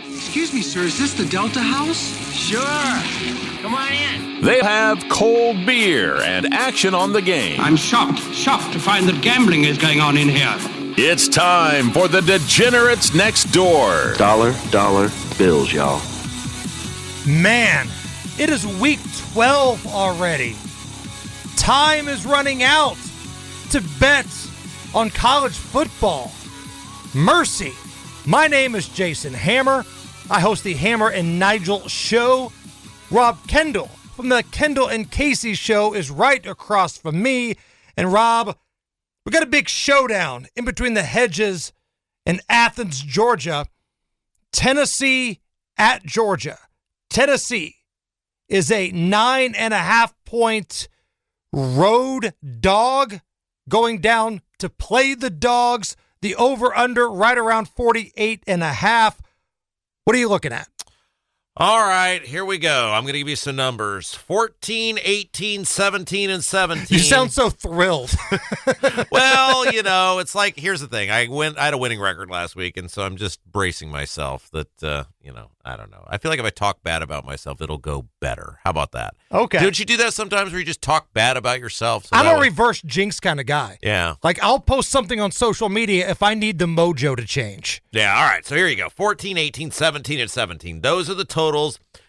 Excuse me, sir, is this the Delta House? Sure. Come on in. They have cold beer and action on the game. I'm shocked to find that gambling is going on in here. It's time for the Degenerates Next Door. Dollar bills, y'all. Man, it is week 12 already. Time is running out to bet on college football. Mercy. My name is Jason Hammer. I host the Hammer and Nigel show. Rob Kendall from the Kendall and Casey show is right across from me. And Rob, we got a big showdown in between the hedges and Athens, Georgia. Tennessee at Georgia. Tennessee is a 9.5-point road dog going down to play the Dogs. The over-under right around 48.5. What are you looking at? All right, here we go. I'm going to give you some numbers. 14, 18, 17, and 17. You sound so thrilled. Well, you know, it's like, here's the thing. I had a winning record last week, and so I'm just bracing myself that, I don't know. I feel like if I talk bad about myself, it'll go better. How about that? Okay. Don't you do that sometimes where you just talk bad about yourself? So I'm a reverse jinx kind of guy. Yeah. Like, I'll post something on social media if I need the mojo to change. Yeah, all right. So here you go. 14, 18, 17, and 17. Those are the totals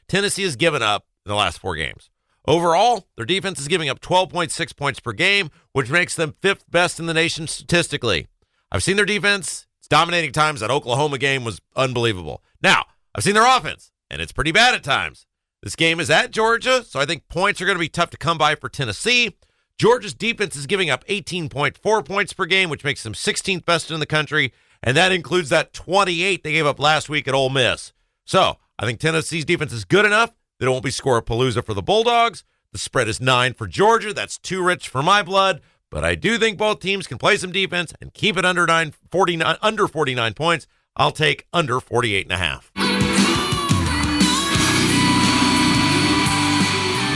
Tennessee has given up in the last 4 games. Overall, their defense is giving up 12.6 points per game, which makes them 5th best in the nation statistically. I've seen their defense. It's dominating times. That Oklahoma game was unbelievable. Now, I've seen their offense, and it's pretty bad at times. This game is at Georgia, so I think points are going to be tough to come by for Tennessee. Georgia's defense is giving up 18.4 points per game, which makes them 16th best in the country, and that includes that 28 they gave up last week at Ole Miss. So I think Tennessee's defense is good enough that it won't be score-a-palooza for the Bulldogs. The spread is 9 for Georgia. That's too rich for my blood, but I do think both teams can play some defense and keep it under 49 points. I'll take under 48.5.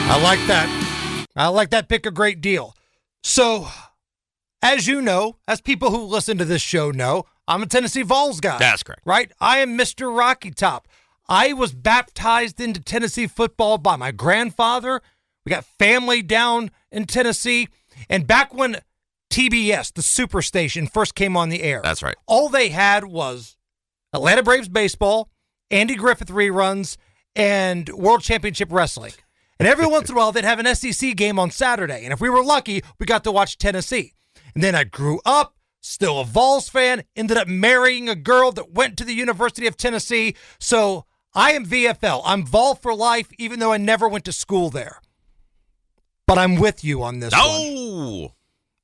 I like that. I like that pick a great deal. So, as you know, as people who listen to this show know, I'm a Tennessee Vols guy. That's correct. Right? I am Mr. Rocky Top. I was baptized into Tennessee football by my grandfather. We got family down in Tennessee. And back when TBS, the Superstation, first came on the air. That's right. All they had was Atlanta Braves baseball, Andy Griffith reruns, and World Championship Wrestling. And every once in a while, they'd have an SEC game on Saturday. And if we were lucky, we got to watch Tennessee. And then I grew up, still a Vols fan, ended up marrying a girl that went to the University of Tennessee. So I am VFL. I'm Vol for life, even though I never went to school there. But I'm with you on this one.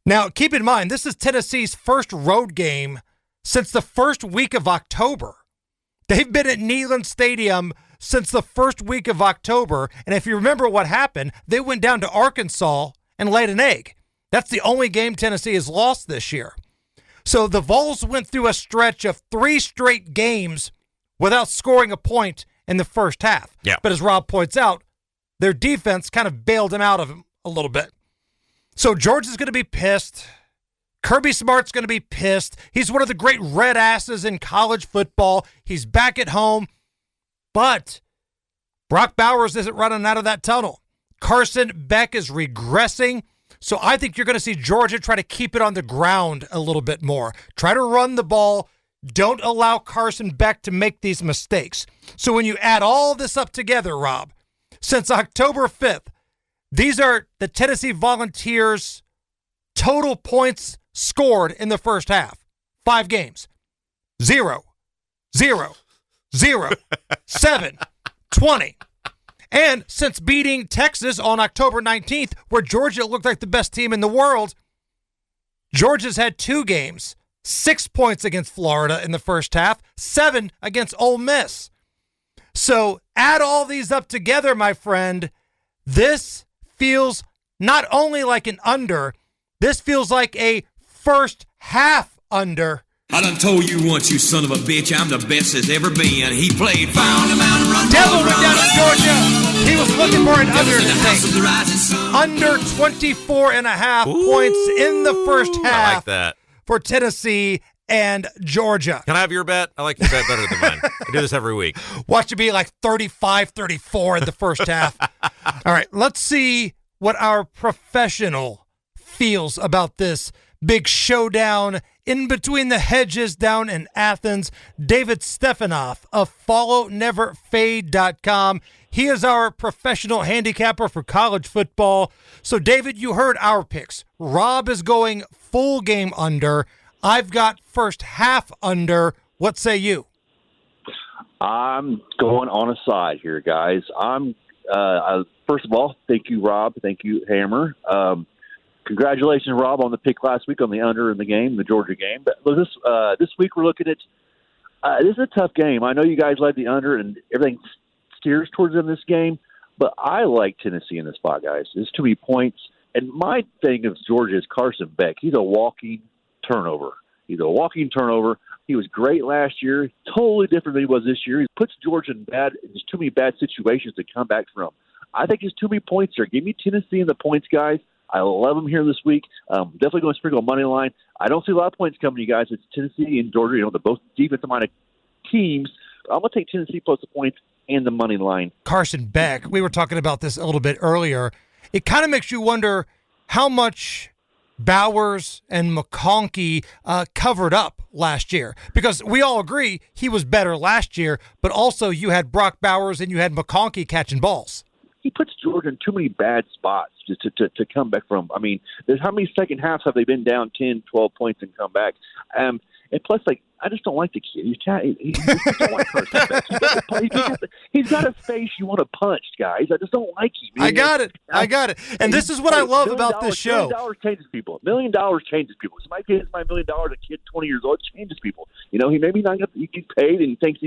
Now, keep in mind, this is Tennessee's first road game since the first week of October. They've been at Neyland Stadium since the first week of October. And if you remember what happened, they went down to Arkansas and laid an egg. That's the only game Tennessee has lost this year. So the Vols went through a stretch of 3 straight games without scoring a point in the first half. Yeah. But as Rob points out, their defense kind of bailed them out of him a little bit. So Georgia's going to be pissed. Kirby Smart's going to be pissed. He's one of the great red asses in college football. He's back at home. But Brock Bowers isn't running out of that tunnel. Carson Beck is regressing. So I think you're going to see Georgia try to keep it on the ground a little bit more. Try to run the ball. Don't allow Carson Beck to make these mistakes. So when you add all this up together, Rob, since October 5th, these are the Tennessee Volunteers' total points scored in the first half. 5 games. 0, 0, 0, 7, 20. And since beating Texas on October 19th, where Georgia looked like the best team in the world, Georgia's had 2 games. 6 points against Florida in the first half, 7 against Ole Miss. So add all these up together, my friend. This feels not only like an under, this feels like a first half under. I done told you once, you son of a bitch, I'm the best there's ever been. He played found him out and run. Devil went down to Georgia. He was looking for an under today. Under 24.5 points in the first half. I like that. For Tennessee, and Georgia. Can I have your bet? I like your bet better than mine. I do this every week. Watch it be like 35-34 in the first half. All right, let's see what our professional feels about this big showdown in between the hedges down in Athens. David Stephanoff of followneverfade.com. He is our professional handicapper for college football. So, David, you heard our picks. Rob is going full game under. I've got first half under. What say you? I'm going on a side here, guys. First of all, thank you, Rob. Thank you, Hammer. Congratulations, Rob, on the pick last week on the under in the game, the Georgia game. But this week we're looking at this is a tough game. I know you guys led the under, and everything steers towards them this game. But I like Tennessee in this spot, guys. There's too many points. And my thing of Georgia is Carson Beck. He's a walking turnover. He was great last year. Totally different than he was this year. He puts Georgia in there's too many bad situations to come back from. I think there's too many points there. Give me Tennessee in the points, guys. I love them here this week. Definitely going to sprinkle money line. I don't see a lot of points coming to you guys. It's Tennessee and Georgia. They're both defensive-minded teams. I'm going to take Tennessee plus the points and the money line. Carson Beck, we were talking about this a little bit earlier. It kind of makes you wonder how much Bowers and McConkey covered up last year, because we all agree he was better last year, but also you had Brock Bowers and you had McConkey catching balls. He puts Georgia in too many bad spots to come back from. I mean, there's how many second halves have they been down 10, 12 points and come back? And plus, I just don't like the kid. He don't like Carson Beck. He's got a face you want to punch, guys. I just don't like him. I got it. And this is what I love about this show. $1 million changes people. $1 million changes people. Somebody gets my $1 million, a kid 20 years old, changes people. He maybe not he gets paid and he thinks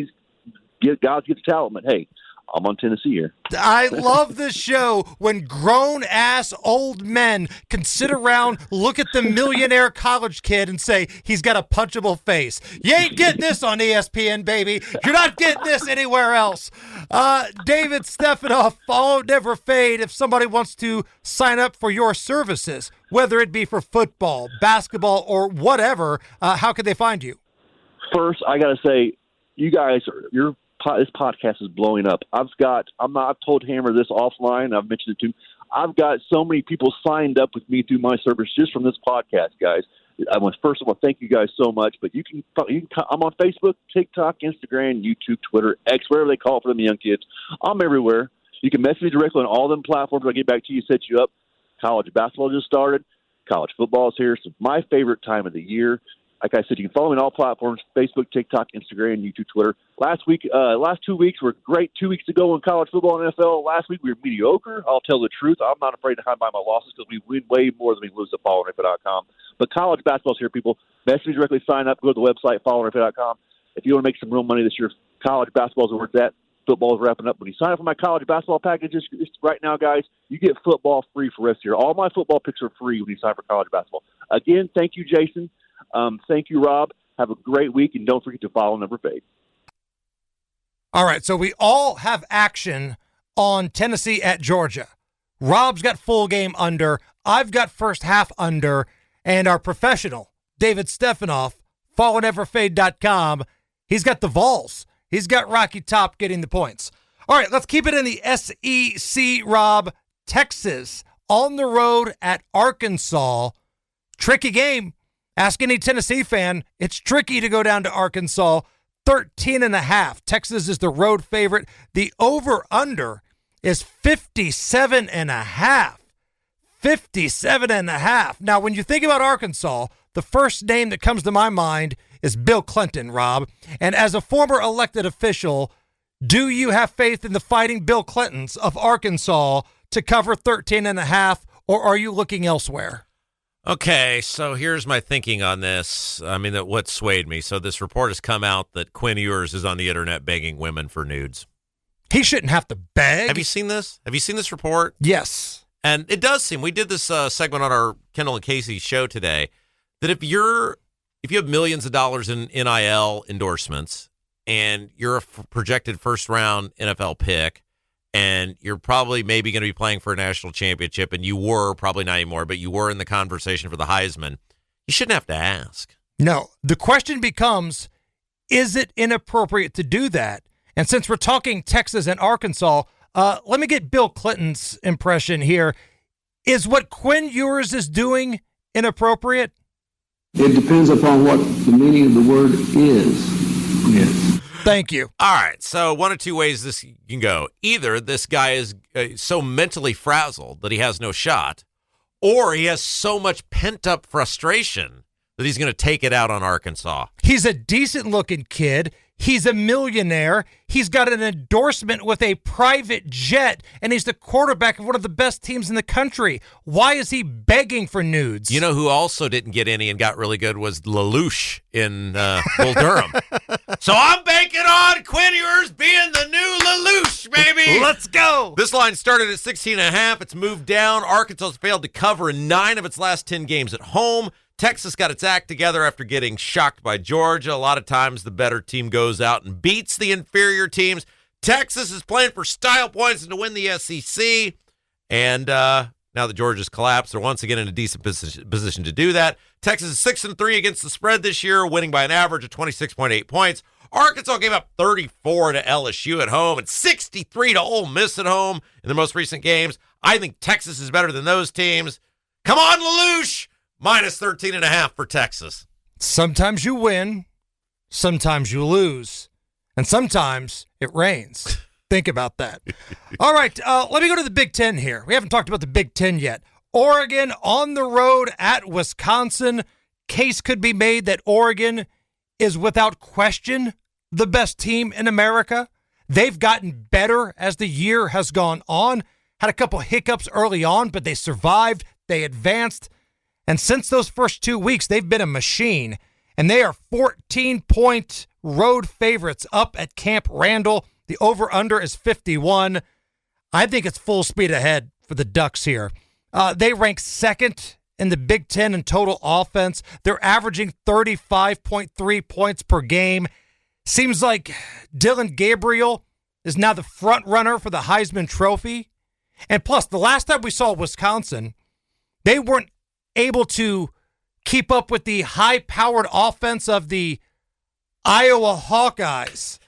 God gets talent, but hey, I'm on Tennessee here. I love this show when grown-ass old men can sit around, look at the millionaire college kid and say, he's got a punchable face. You ain't getting this on ESPN, baby. You're not getting this anywhere else. David Stephanoff, Follow Never Fade. If somebody wants to sign up for your services, whether it be for football, basketball, or whatever, how can they find you? First, I got to say, you guys, this podcast is blowing up. I've told Hammer this offline. I've mentioned it too. I've got so many people signed up with me through my service just from this podcast, guys. First of all, thank you guys so much. But I'm on Facebook, TikTok, Instagram, YouTube, Twitter, X, whatever they call it for them young kids. I'm everywhere. You can message me directly on all them platforms. I'll get back to you, set you up. College basketball just started. College football is here. So my favorite time of the year. Like I said, you can follow me on all platforms, Facebook, TikTok, Instagram, YouTube, Twitter. Last 2 weeks were great. 2 weeks ago in college football and NFL. Last week we were mediocre. I'll tell the truth. I'm not afraid to hide by my losses because we win way more than we lose at followneverfade.com. But college basketball's here, people. Message me directly, sign up, go to the website, followneverfade.com. If you want to make some real money this year, college basketball's where it's at. Football is wrapping up. When you sign up for my college basketball package right now, guys, you get football free for the rest of the year. All my football picks are free when you sign for college basketball. Again, thank you, Jason. Thank you, Rob. Have a great week, and don't forget to follow Never Fade. All right, so we all have action on Tennessee at Georgia. Rob's got full game under. I've got first half under. And our professional, David Stephanoff, followneverfade.com, he's got the Vols. He's got Rocky Top getting the points. All right, let's keep it in the SEC, Rob. Texas on the road at Arkansas. Tricky game. Ask any Tennessee fan, it's tricky to go down to Arkansas. 13.5. Texas is the road favorite. The over-under is 57.5. 57.5. Now, when you think about Arkansas, the first name that comes to my mind is Bill Clinton, Rob. And as a former elected official, do you have faith in the Fighting Bill Clintons of Arkansas to cover 13.5, or are you looking elsewhere? Okay, so here's my thinking on this. I mean, what swayed me. So this report has come out that Quinn Ewers is on the internet begging women for nudes. He shouldn't have to beg. Have you seen this? Have you seen this report? Yes. And it does seem, we did this segment on our Kendall and Casey show today, that if you have millions of dollars in NIL endorsements and you're a projected first round NFL pick, and you're probably maybe going to be playing for a national championship, and you were, probably not anymore, but you were in the conversation for the Heisman, you shouldn't have to ask. No. The question becomes, is it inappropriate to do that? And since we're talking Texas and Arkansas, let me get Bill Clinton's impression here. Is what Quinn Ewers is doing inappropriate? It depends upon what the meaning of the word is. Yes. Thank you. All right, so one of two ways this can go. Either this guy is so mentally frazzled that he has no shot, or he has so much pent-up frustration that he's going to take it out on Arkansas. He's a decent-looking kid. He's a millionaire. He's got an endorsement with a private jet, and he's the quarterback of one of the best teams in the country. Why is he begging for nudes? You know who also didn't get any and got really good was Lelouch in Bull Durham. So I'm banking on Quinn Ewers being the new Lelouch, baby. Let's go. This line started at 16.5. It's moved down. Arkansas has failed to cover in 9 of its last 10 games at home. Texas got its act together after getting shocked by Georgia. A lot of times the better team goes out and beats the inferior teams. Texas is playing for style points and to win the SEC. And now that Georgia's collapsed, they're once again in a decent position to do that. Texas is 6-3 against the spread this year, winning by an average of 26.8 points. Arkansas gave up 34 to LSU at home and 63 to Ole Miss at home in the most recent games. I think Texas is better than those teams. Come on, Lelouch! Minus 13.5 for Texas. Sometimes you win, sometimes you lose, and sometimes it rains. Think about that. All right, let me go to the Big Ten here. We haven't talked about the Big Ten yet. Oregon on the road at Wisconsin. Case could be made that Oregon is without question the best team in America. They've gotten better as the year has gone on. Had a couple hiccups early on, but they survived. They advanced. And since those first 2 weeks, they've been a machine. And they are 14-point road favorites up at Camp Randall. The over-under is 51. I think it's full speed ahead for the Ducks here. They rank second in the Big Ten in total offense. They're averaging 35.3 points per game. Seems like Dylan Gabriel is now the front runner for the Heisman Trophy. And plus, the last time we saw Wisconsin, they weren't able to keep up with the high-powered offense of the Iowa Hawkeyes.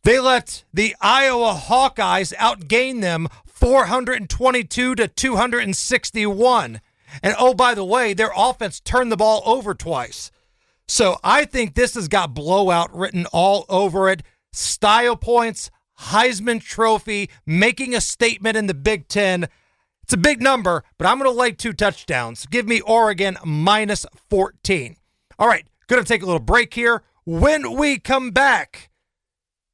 They let the Iowa Hawkeyes outgain them 422 to 261. And oh, by the way, their offense turned the ball over twice. So I think this has got blowout written all over it. Style points, Heisman Trophy, making a statement in the Big Ten. It's a big number, but I'm going to lay 2 touchdowns. Give me Oregon minus 14. All right, going to take a little break here. When we come back,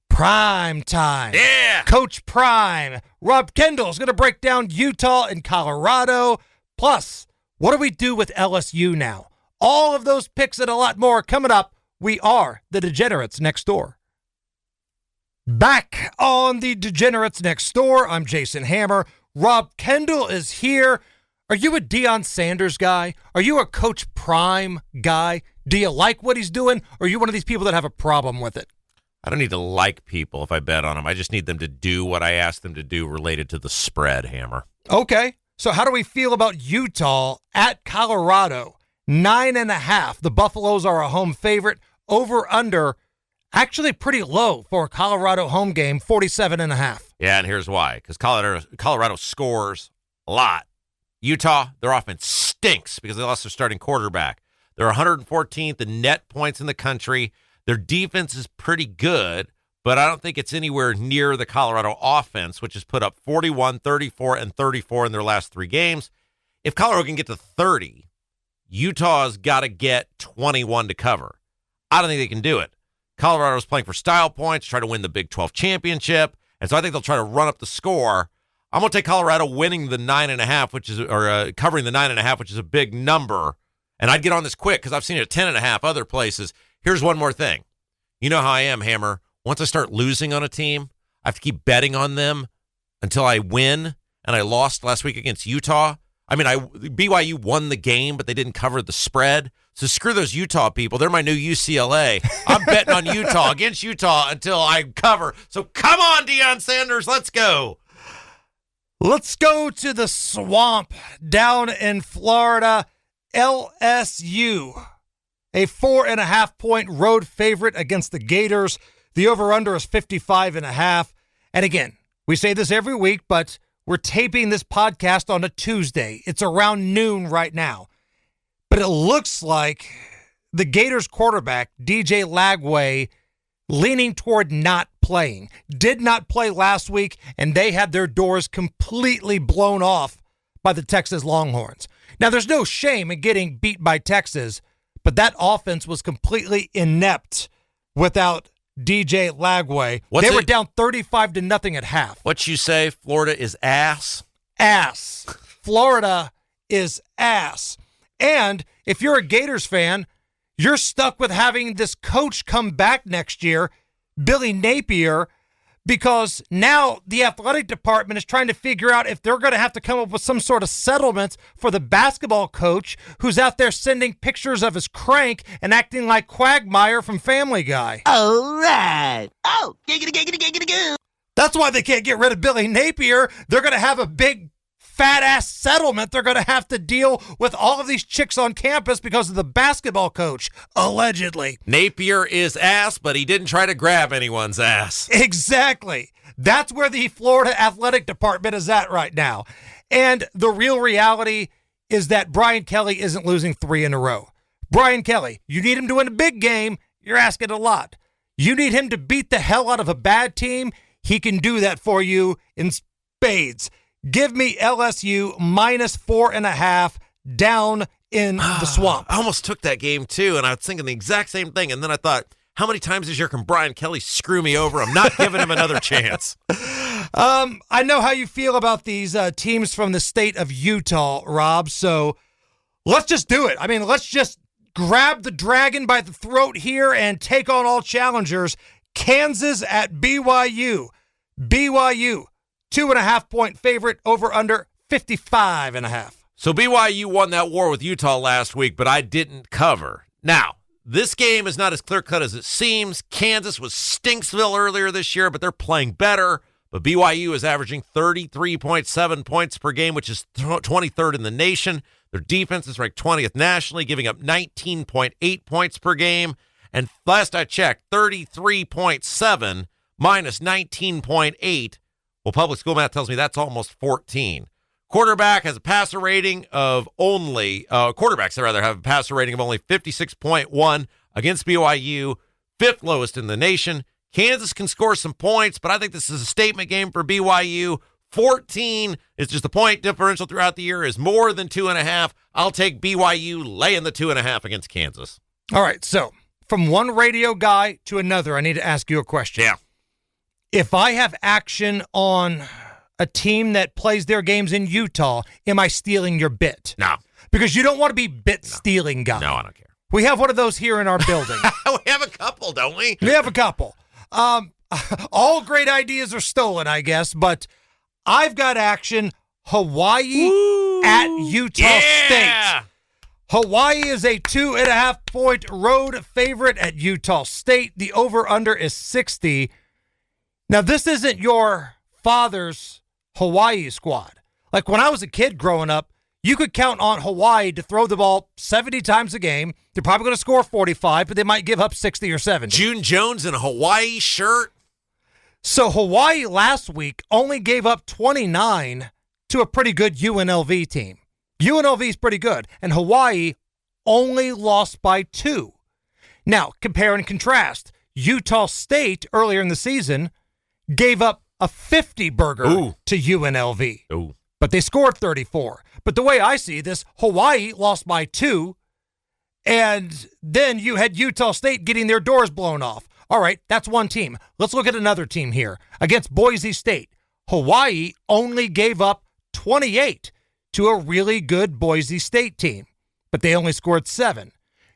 prime time. Yeah. Coach Prime. Rob Kendall is going to break down Utah and Colorado. Plus, what do we do with LSU now? All of those picks and a lot more coming up. We are the Degenerates Next Door. Back on the Degenerates Next Door, I'm Jason Hammer. Rob Kendall is here. Are you a Deion Sanders guy? Are you a Coach Prime guy? Do you like what he's doing? Or are you one of these people that have a problem with it? I don't need to like people if I bet on them. I just need them to do what I ask them to do related to the spread, Hammer. Okay. So how do we feel about Utah at Colorado? 9.5. The Buffaloes are a home favorite. Over under, actually pretty low for a Colorado home game, 47.5. Yeah, and here's why. Because Colorado scores a lot. Utah, their offense stinks because they lost their starting quarterback. They're 114th in net points in the country. Their defense is pretty good, but I don't think it's anywhere near the Colorado offense, which has put up 41, 34, and 34 in their last 3 games. If Colorado can get to 30, Utah's got to get 21 to cover. I don't think they can do it. Colorado's playing for style points, try to win the Big 12 championship, and so I think they'll try to run up the score. I'm going to take Colorado winning the 9.5, covering the 9.5, which is a big number. And I'd get on this quick because I've seen it at 10.5 other places. Here's one more thing. You know how I am, Hammer. Once I start losing on a team, I have to keep betting on them until I win. And I lost last week against Utah. BYU won the game, but they didn't cover the spread. So screw those Utah people. They're my new UCLA. I'm betting on Utah against Utah until I cover. So come on, Deion Sanders. Let's go. Let's go to the swamp down in Florida. LSU a 4.5-point road favorite against the Gators. The over-under is 55.5. And again, we say this every week, but we're taping this podcast on a Tuesday. It's around noon right now. But it looks like the Gators quarterback, DJ Lagway, leaning toward not playing. Did not play last week, and they had their doors completely blown off by the Texas Longhorns. Now, there's no shame in getting beat by Texas, but that offense was completely inept without DJ Lagway. They were down 35-0 at half. What you say, Florida is ass? Ass. Florida is ass. And if you're a Gators fan, you're stuck with having this coach come back next year, Billy Napier, because now the athletic department is trying to figure out if they're going to have to come up with some sort of settlement for the basketball coach who's out there sending pictures of his crank and acting like Quagmire from Family Guy. All right. Oh, giggity. That's why they can't get rid of Billy Napier. They're going to have a big fat-ass settlement. They're going to have to deal with all of these chicks on campus because of the basketball coach, allegedly. Napier is ass, but he didn't try to grab anyone's ass. Exactly. That's where the Florida athletic department is at right now. And the real reality is that Brian Kelly isn't losing 3 in a row. Brian Kelly, you need him to win a big game. You're asking a lot. You need him to beat the hell out of a bad team. He can do that for you in spades. Give me LSU minus 4.5 down in the swamp. I almost took that game, too, and I was thinking the exact same thing. And then I thought, how many times this year can Brian Kelly screw me over? I'm not giving him another chance. I know how you feel about these teams from the state of Utah, Rob, so let's just do it. I mean, let's just grab the dragon by the throat here and take on all challengers. Kansas at BYU. BYU. 2.5-point favorite, over under 55.5. So BYU won that war with Utah last week, but I didn't cover. Now, this game is not as clear-cut as it seems. Kansas was Stinksville earlier this year, but they're playing better. But BYU is averaging 33.7 points per game, which is 23rd in the nation. Their defense is ranked 20th nationally, giving up 19.8 points per game. And last I checked, 33.7 minus 19.8. Well, public school math tells me that's almost 14. Quarterback has a passer rating of only, quarterbacks, I'd rather have a passer rating of only 56.1 against BYU, 5th lowest in the nation. Kansas can score some points, but I think this is a statement game for BYU. 14 is just the point differential throughout the year is more than 2.5. I'll take BYU laying the 2.5 against Kansas. All right, so from one radio guy to another, I need to ask you a question. Yeah. If I have action on a team that plays their games in Utah, am I stealing your bit? No. Because you don't want to be bit-stealing guy. No, I don't care. We have one of those here in our building. We have a couple, don't we? We have a couple. All great ideas are stolen, I guess, but I've got action. Hawaii at Utah State. Hawaii is a 2.5-point road favorite at Utah State. The over-under is 60. Now, this isn't your father's Hawaii squad. Like when I was a kid growing up, you could count on Hawaii to throw the ball 70 times a game. They're probably going to score 45, but they might give up 60 or 70. June Jones in a Hawaii shirt. So Hawaii last week only gave up 29 to a pretty good UNLV team. UNLV is pretty good, and Hawaii only lost by 2. Now, compare and contrast. Utah State earlier in the season gave up a 50-burger to UNLV. Ooh. But they scored 34. But the way I see this, Hawaii lost by 2, and then you had Utah State getting their doors blown off. All right, that's one team. Let's look at another team here. Against Boise State, Hawaii only gave up 28 to a really good Boise State team, but they only scored 7.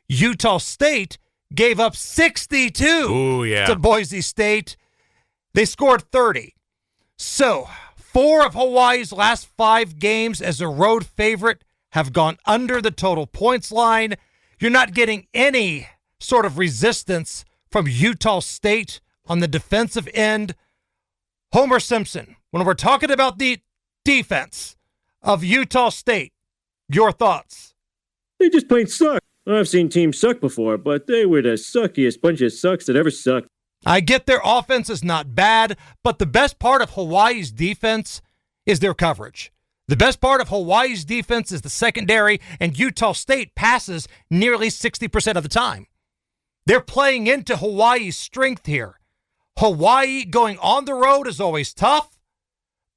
Utah State gave up 62 to Boise State. They scored 30. So, 4 of Hawaii's last 5 games as a road favorite have gone under the total points line. You're not getting any sort of resistance from Utah State on the defensive end. Homer Simpson, when we're talking about the defense of Utah State, your thoughts? They just plain suck. I've seen teams suck before, but they were the suckiest bunch of sucks that ever sucked. I get their offense is not bad, but the best part of Hawaii's defense is their coverage. The best part of Hawaii's defense is the secondary, and Utah State passes nearly 60% of the time. They're playing into Hawaii's strength here. Hawaii going on the road is always tough,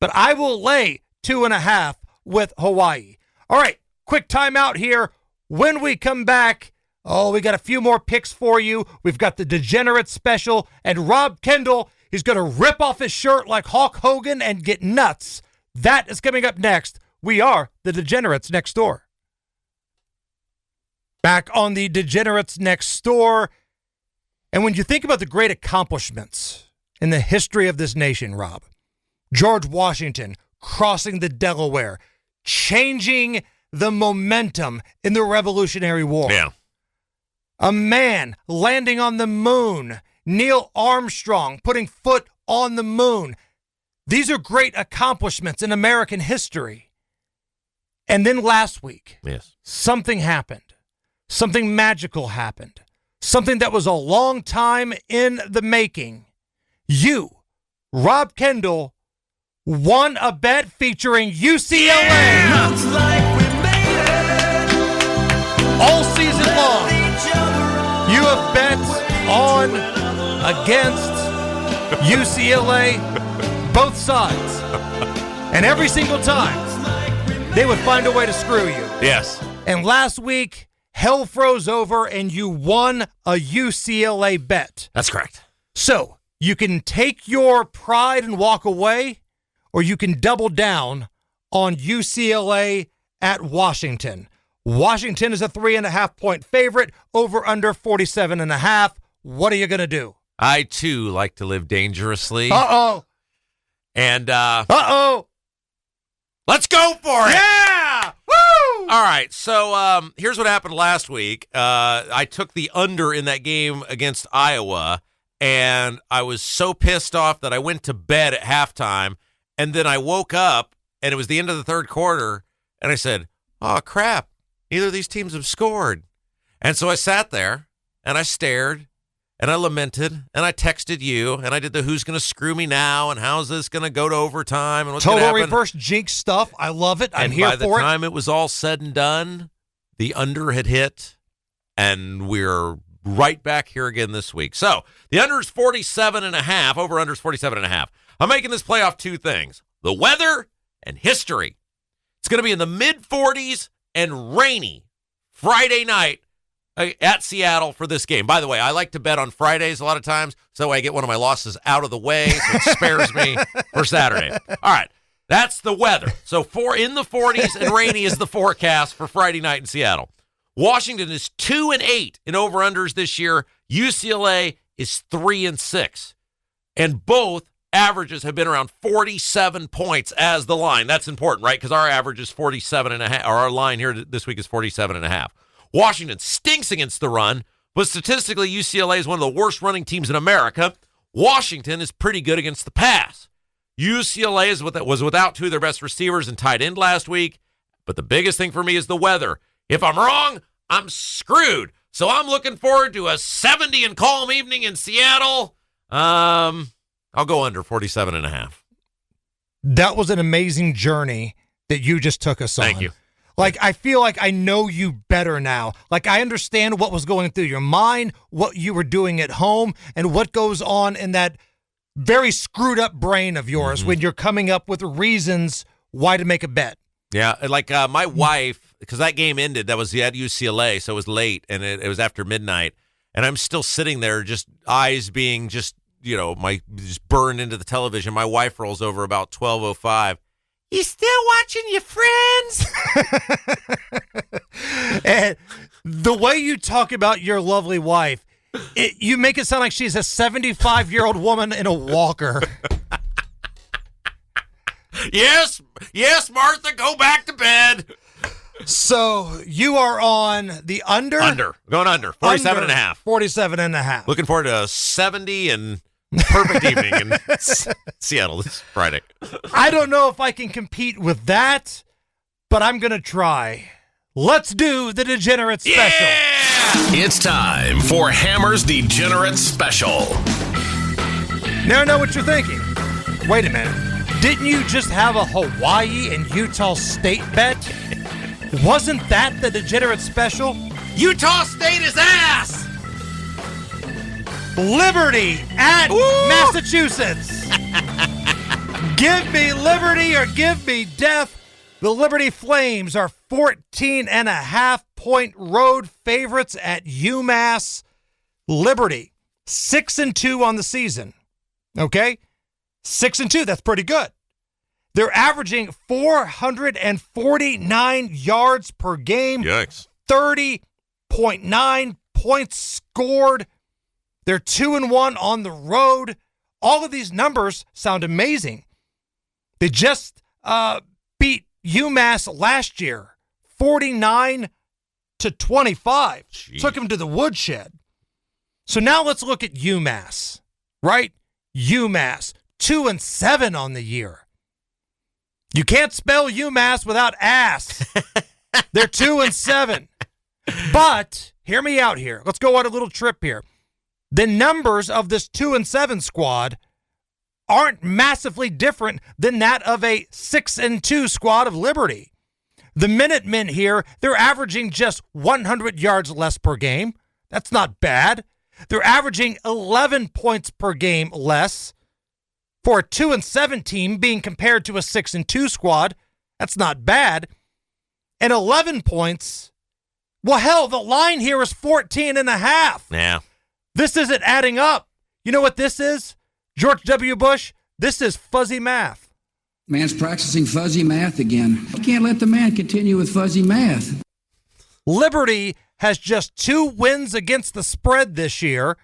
but I will lay 2.5 with Hawaii. All right, quick timeout here. When we come back, we got a few more picks for you. We've got the Degenerate special, and Rob Kendall, he's going to rip off his shirt like Hulk Hogan and get nuts. That is coming up next. We are the Degenerates Next Door. Back on the Degenerates Next Door. And when you think about the great accomplishments in the history of this nation, Rob, George Washington crossing the Delaware, changing the momentum in the Revolutionary War. Yeah. A man landing on the moon, Neil Armstrong putting foot on the moon. These are great accomplishments in American history. And then last week, yes, something happened. Something magical happened. Something that was a long time in the making. You, Rob Kendall, won a bet featuring UCLA. Yeah! Looks like we made it. All season long, you have bet on against UCLA, both sides. And every single time, they would find a way to screw you. Yes. And last week, hell froze over and you won a UCLA bet. That's correct. So you can take your pride and walk away, or you can double down on UCLA at Washington. Washington is a 3.5-point favorite, over under 47.5. What are you going to do? I, too, like to live dangerously. Uh-oh. And, uh-oh. Let's go for it. Yeah! Woo! All right, so here's what happened last week. I took the under in that game against Iowa, and I was so pissed off that I went to bed at halftime, and then I woke up, and it was the end of the third quarter, and I said, oh, crap, neither of these teams have scored. And so I sat there, and I stared, and I lamented, and I texted you, and I did the who's going to screw me now, and how's this going to go to overtime, and what's going to Total happen. reverse jinx stuff. I love it. I'm here for it. And by the time it was all said and done, the under had hit, and we're right back here again this week. So the under is 47.5. Over under is 47.5. I'm making this play off two things: the weather and history. It's going to be in the mid-40s and rainy Friday night at Seattle for this game. By the way, I like to bet on Fridays a lot of times, so I get one of my losses out of the way, so it spares me for Saturday. All right, that's the weather. So in the 40s and rainy is the forecast for Friday night in Seattle. Washington is 2-8 in over-unders this year. UCLA is 3-6. And both averages have been around 47 points as the line. That's important, right? Because our average is 47.5, or our line here this week is 47.5. Washington stinks against the run, but statistically, UCLA is one of the worst running teams in America. Washington is pretty good against the pass. UCLA was without two of their best receivers and tight end last week, but the biggest thing for me is the weather. If I'm wrong, I'm screwed. So I'm looking forward to a 70 and calm evening in Seattle. I'll go under 47.5. That was an amazing journey that you just took us on. Thank you. Like, I feel like I know you better now. Like, I understand what was going through your mind, what you were doing at home, and what goes on in that very screwed up brain of yours when you're coming up with reasons why to make a bet. Yeah, like my wife, because that game ended, that was at UCLA, so it was late, and it was after midnight, and I'm still sitting there, just eyes being just burned into the television. My wife rolls over about 12:05. You still watching your friends? And the way you talk about your lovely wife, you make it sound like she's a 75-year-old woman in a walker. Yes, Martha, go back to bed. So you are on the under? Going under. 47.5. 47.5. Looking forward to a 70 and perfect evening in Seattle this Friday. I don't know if I can compete with that, but I'm going to try. let's do the Degenerate Special. It's time for Hammer's Degenerate Special. Now I know what you're thinking. Wait a minute. Didn't you just have a Hawaii and Utah State bet? Wasn't that the Degenerate Special? Utah State is ass! Liberty at Massachusetts. Give me liberty or give me death. The Liberty Flames are 14.5-point road favorites at UMass. Liberty, 6-2 on the season. Okay? 6-2, that's pretty good. They're averaging 449 yards per game. Yikes. 30.9 points scored. They're 2-1 on the road. All of these numbers sound amazing. They just beat UMass last year, 49-25. Jeez. Took them to the woodshed. So now let's look at UMass, right? UMass, 2-7 on the year. You can't spell UMass without ass. They're 2-7. But hear me out here. Let's go on a little trip here. The numbers of this 2-7 squad aren't massively different than that of a 6-2 squad of Liberty. The Minutemen here, they're averaging just 100 yards less per game. That's not bad. They're averaging 11 points per game less. For a 2-7 team being compared to a 6-2 squad, that's not bad. And 11 points, well, hell, the line here is 14.5. Yeah. This isn't adding up. You know what this is? George W. Bush, this is fuzzy math. Man's practicing fuzzy math again. You can't let the man continue with fuzzy math. Liberty has just 2 wins against the spread this year.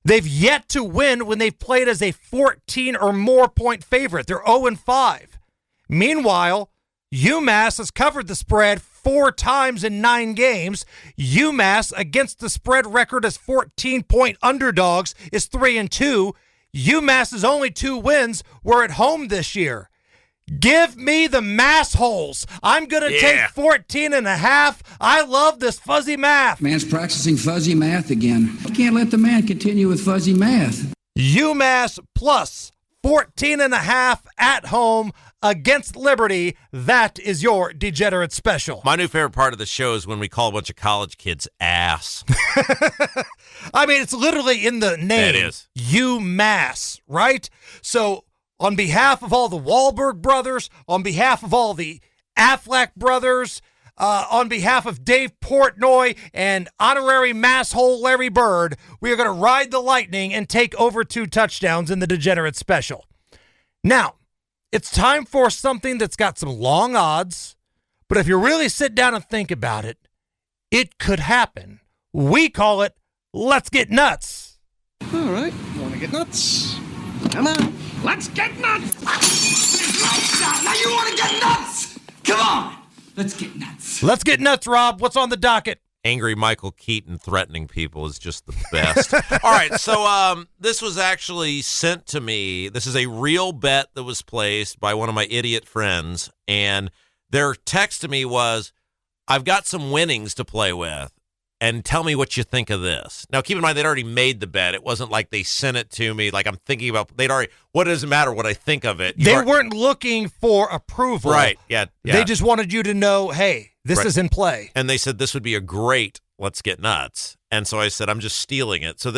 They've yet to win when they've played as a 14 or more point favorite. They're 0-5. Meanwhile, UMass has covered the spread 4 times in 9 games. UMass, against the spread record as 14-point underdogs, is 3-2. UMass's only 2 wins were at home this year. Give me the massholes. I'm going to take 14.5. I love this fuzzy math. Man's practicing fuzzy math again. You can't let the man continue with fuzzy math. UMass plus 14.5 at home against Liberty. That is your Degenerate Special. My new favorite part of the show is when we call a bunch of college kids ass. I mean, it's literally in the name. It is. UMass, right? So on behalf of all the Wahlberg brothers, on behalf of all the Affleck brothers, on behalf of Dave Portnoy and honorary masshole Larry Bird, we are going to ride the lightning and take over 2 touchdowns in the Degenerate Special. Now, it's time for something that's got some long odds, but if you really sit down and think about it, it could happen. We call it Let's Get Nuts. All right, want to get nuts? Come on. Let's get nuts! Now you want to get nuts? Come on! Let's get nuts. Let's get nuts, Rob. What's on the docket? Angry Michael Keaton threatening people is just the best. All right, so this was actually sent to me. This is a real bet that was placed by one of my idiot friends, and their text to me was, I've got some winnings to play with, and tell me what you think of this. Now, keep in mind, they'd already made the bet. It wasn't like they sent it to me. Like I'm thinking about, what does it matter what I think of it? They weren't looking for approval. Right, yeah. They just wanted you to know, hey, this is in play. And they said this would be a great Let's Get Nuts. And so I said, I'm just stealing it. So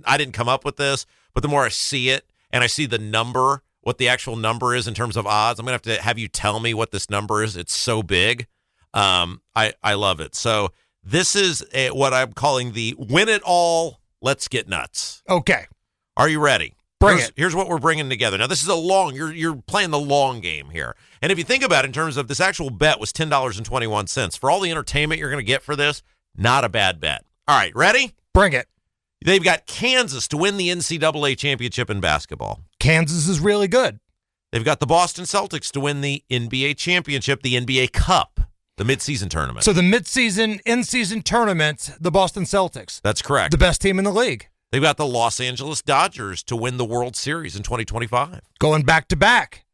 I didn't come up with this, but the more I see it and I see the number, what the actual number is in terms of odds, I'm going to have you tell me what this number is. It's so big. I love it. So this is what I'm calling the Win It All, Let's Get Nuts. Okay. Are you ready? Bring it. Here's what we're bringing together. Now, this is you're playing the long game here. And if you think about it in terms of this actual bet was $10.21. For all the entertainment you're going to get for this, not a bad bet. All right, ready? Bring it. They've got Kansas to win the NCAA championship in basketball. Kansas is really good. They've got the Boston Celtics to win the NBA championship, the NBA Cup. The midseason tournament. So the midseason, in-season tournament, the Boston Celtics. That's correct. The best team in the league. They've got the Los Angeles Dodgers to win the World Series in 2025. Going back to back.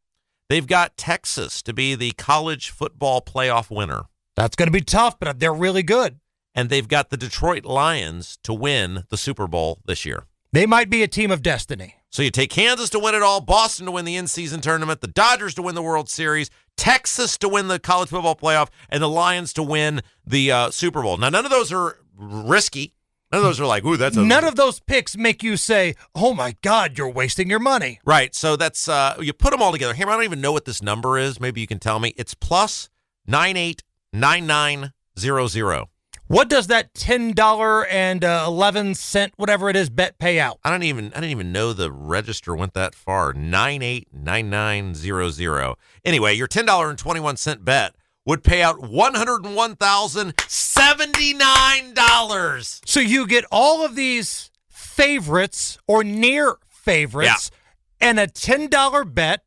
They've got Texas to be the college football playoff winner. That's going to be tough, but they're really good. And they've got the Detroit Lions to win the Super Bowl this year. They might be a team of destiny. So you take Kansas to win it all, Boston to win the in-season tournament, the Dodgers to win the World Series, Texas to win the college football playoff, and the Lions to win the Super Bowl. Now, none of those are risky. None of those are like, ooh, that's a... None of those picks make you say, oh, my God, you're wasting your money. Right, so that's, you put them all together. Here, I don't even know what this number is. Maybe you can tell me. It's plus 989900. What does that $10.11, whatever it is, bet pay out? I didn't even know the register went that far. 989900. Anyway, your $10.21 bet would pay out $101,079. So you get all of these favorites or near favorites, and a $10 bet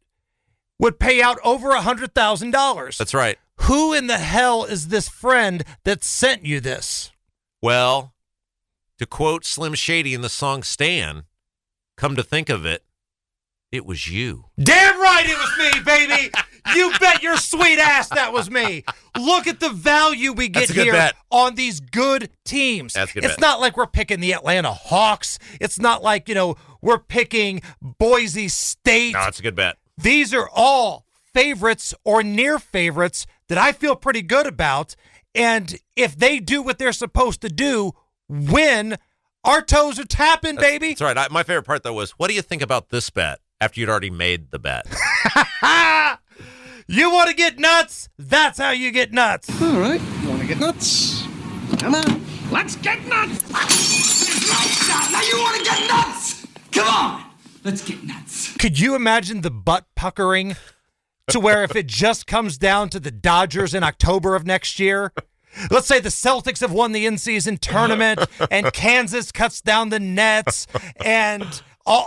would pay out over $100,000. That's right. Who in the hell is this friend that sent you this? Well, to quote Slim Shady in the song Stan, come to think of it, it was you. Damn right it was me, baby. You bet your sweet ass that was me. Look at the value we get here on these good teams. That's a good It's bet. not like we're picking the Atlanta Hawks. It's not like, we're picking Boise State. No, that's a good bet. These are all favorites or near favorites that I feel pretty good about. And if they do what they're supposed to do, win, our toes are tapping, baby. That's right. My favorite part, though, was what do you think about this bet after you'd already made the bet? You want to get nuts? That's how you get nuts. All right, want to get nuts? Come on. Let's get nuts! Lights out! Now you want to get nuts? Come on! Let's get nuts. Could you imagine the butt puckering to where if it just comes down to the Dodgers in October of next year, let's say the Celtics have won the in-season tournament and Kansas cuts down the Nets and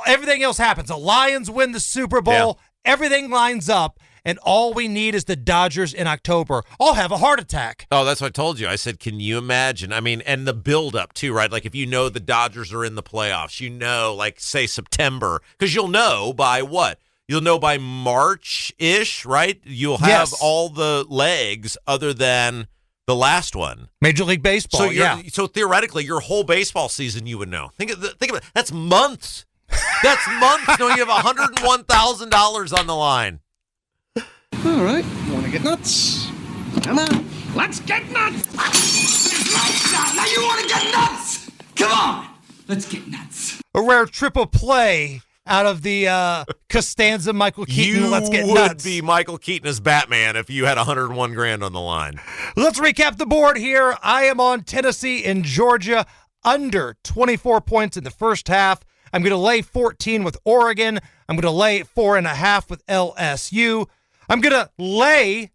everything else happens. The Lions win the Super Bowl. Everything lines up. And all we need is the Dodgers in October. I'll have a heart attack. Oh, that's what I told you. I said, can you imagine? I mean, and the build-up, too, right? Like, if you know the Dodgers are in the playoffs, like, say, September. Because you'll know by what? You'll know by March-ish, right? You'll have all the legs other than the last one. Major League Baseball, So theoretically, your whole baseball season you would know. Think of it. That's months. That's months knowing you have $101,000 on the line. All right, want to get nuts? Come on. Let's get nuts! Lights out! Now you want to get nuts? Come on! Let's get nuts. A rare triple play out of the Costanza Michael Keaton. Let's get You nuts. would be Michael Keaton as Batman if you had $101,000 on the line. Let's recap the board here. I am on Tennessee and Georgia under 24 points in the first half. I'm going to lay 14 with Oregon. I'm going to lay 4.5 with LSU. I'm going to lay,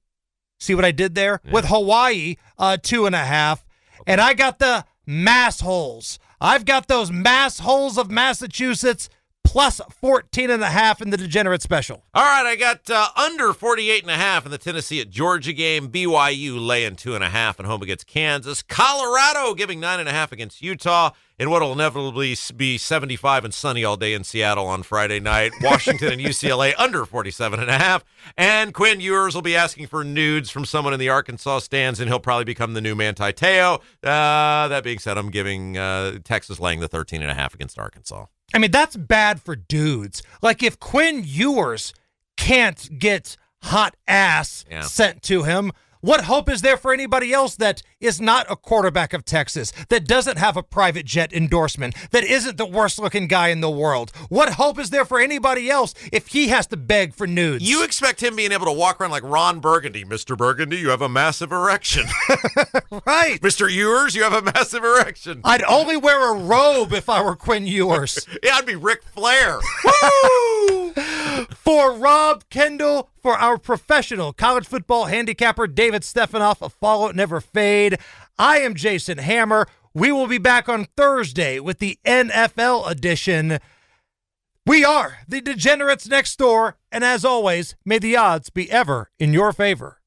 see what I did there, with Hawaii, 2.5. And I got the mass holes. I've got those mass holes of Massachusetts plus 14.5 in the degenerate special. All right, I got under 48.5 in the Tennessee at Georgia game. BYU laying 2.5 at home against Kansas. Colorado giving 9.5 against Utah. In what will inevitably be 75 and sunny all day in Seattle on Friday night. Washington and UCLA under 47.5. And Quinn Ewers will be asking for nudes from someone in the Arkansas stands, and he'll probably become the new Manti Te'o. That being said, I'm giving Texas laying the 13.5 against Arkansas. I mean, that's bad for dudes. Like, if Quinn Ewers can't get hot ass sent to him, what hope is there for anybody else that is not a quarterback of Texas, that doesn't have a private jet endorsement, that isn't the worst-looking guy in the world? What hope is there for anybody else if he has to beg for nudes? You expect him being able to walk around like Ron Burgundy. Mr. Burgundy, you have a massive erection. Right. Mr. Ewers, you have a massive erection. I'd only wear a robe if I were Quinn Ewers. Yeah, I'd be Ric Flair. Woo! For Rob Kendall, for our professional college football handicapper, David Stephanoff, a follow, never fade. I am Jason Hammer. We will be back on Thursday with the NFL edition. We are the Degenerates Next Door, and as always, may the odds be ever in your favor.